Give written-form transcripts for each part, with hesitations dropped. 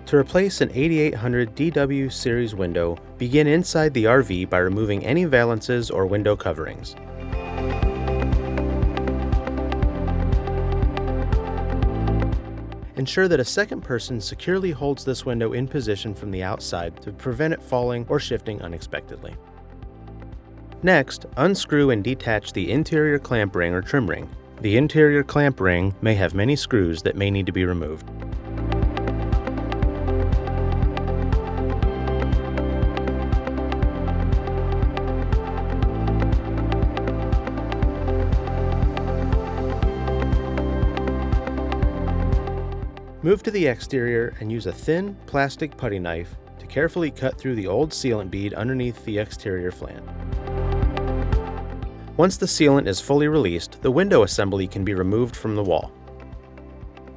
To replace an 8800 DW series window, begin inside the RV by removing any valances or window coverings. Ensure that a second person securely holds this window in position from the outside to prevent it falling or shifting unexpectedly. Next, unscrew and detach the interior clamp ring or trim ring. The interior clamp ring may have many screws that may need to be removed. Move to the exterior and use a thin plastic putty knife to carefully cut through the old sealant bead underneath the exterior flange. Once the sealant is fully released, the window assembly can be removed from the wall.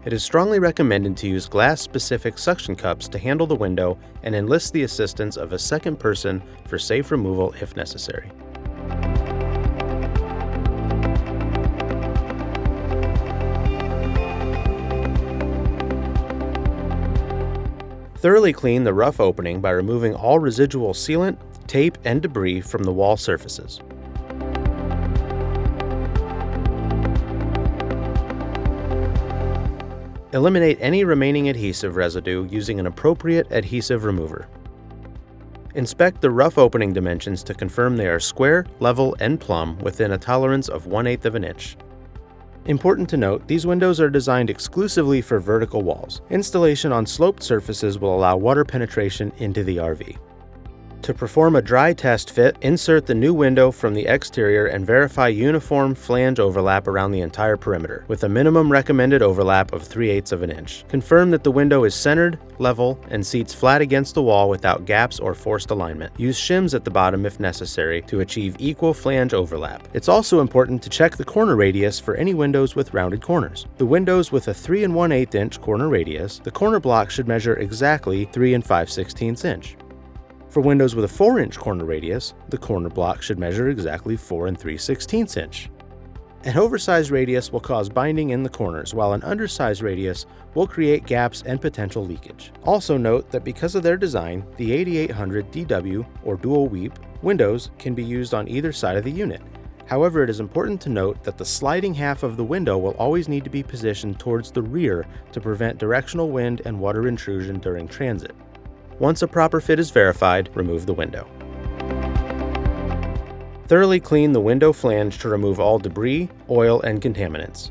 It is strongly recommended to use glass-specific suction cups to handle the window and enlist the assistance of a second person for safe removal if necessary. Thoroughly clean the rough opening by removing all residual sealant, tape, and debris from the wall surfaces. Eliminate any remaining adhesive residue using an appropriate adhesive remover. Inspect the rough opening dimensions to confirm they are square, level, and plumb within a tolerance of 1/8 of an inch. Important to note, these windows are designed exclusively for vertical walls. Installation on sloped surfaces will allow water penetration into the RV. To perform a dry test fit, insert the new window from the exterior and verify uniform flange overlap around the entire perimeter, with a minimum recommended overlap of 3/8 of an inch. Confirm that the window is centered, level, and seats flat against the wall without gaps or forced alignment. Use shims at the bottom if necessary to achieve equal flange overlap. It's also important to check the corner radius for any windows with rounded corners. The windows with a 3 1/8 inch corner radius, the corner block should measure exactly 3 5/16 inch. For windows with a 4-inch corner radius, the corner block should measure exactly 4 3/16 inch. An oversized radius will cause binding in the corners, while an undersized radius will create gaps and potential leakage. Also note that because of their design, the 8800 DW or dual weep windows can be used on either side of the unit. However, it is important to note that the sliding half of the window will always need to be positioned towards the rear to prevent directional wind and water intrusion during transit. Once a proper fit is verified, remove the window. Thoroughly clean the window flange to remove all debris, oil, and contaminants.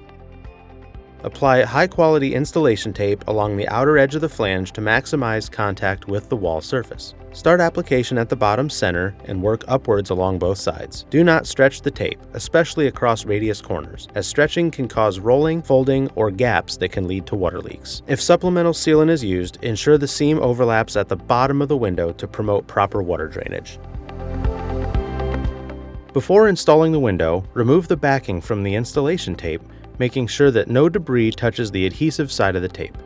Apply high-quality installation tape along the outer edge of the flange to maximize contact with the wall surface. Start application at the bottom center and work upwards along both sides. Do not stretch the tape, especially across radius corners, as stretching can cause rolling, folding, or gaps that can lead to water leaks. If supplemental sealant is used, ensure the seam overlaps at the bottom of the window to promote proper water drainage. Before installing the window, remove the backing from the installation tape, making sure that no debris touches the adhesive side of the tape.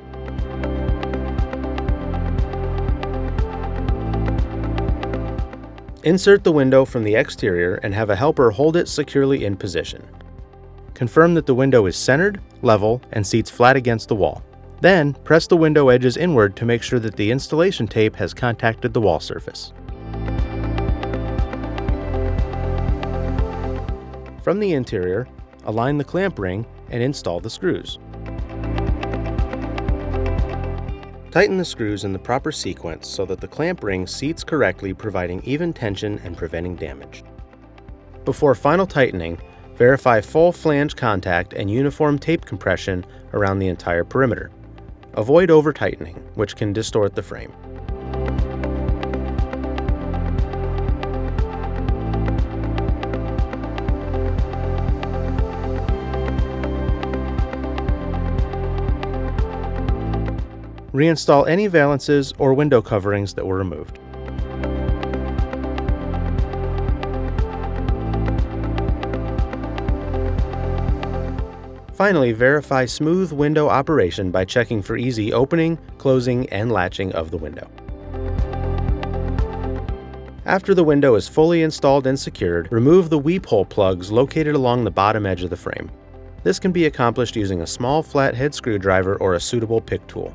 Insert the window from the exterior and have a helper hold it securely in position. Confirm that the window is centered, level, and seats flat against the wall. Then, press the window edges inward to make sure that the installation tape has contacted the wall surface. From the interior, align the clamp ring and install the screws. Tighten the screws in the proper sequence so that the clamp ring seats correctly, providing even tension and preventing damage. Before final tightening, verify full flange contact and uniform tape compression around the entire perimeter. Avoid over-tightening, which can distort the frame. Reinstall any valances or window coverings that were removed. Finally, verify smooth window operation by checking for easy opening, closing, and latching of the window. After the window is fully installed and secured, remove the weep hole plugs located along the bottom edge of the frame. This can be accomplished using a small flathead screwdriver or a suitable pick tool.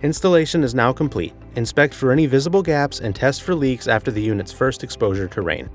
Installation is now complete. Inspect for any visible gaps and test for leaks after the unit's first exposure to rain.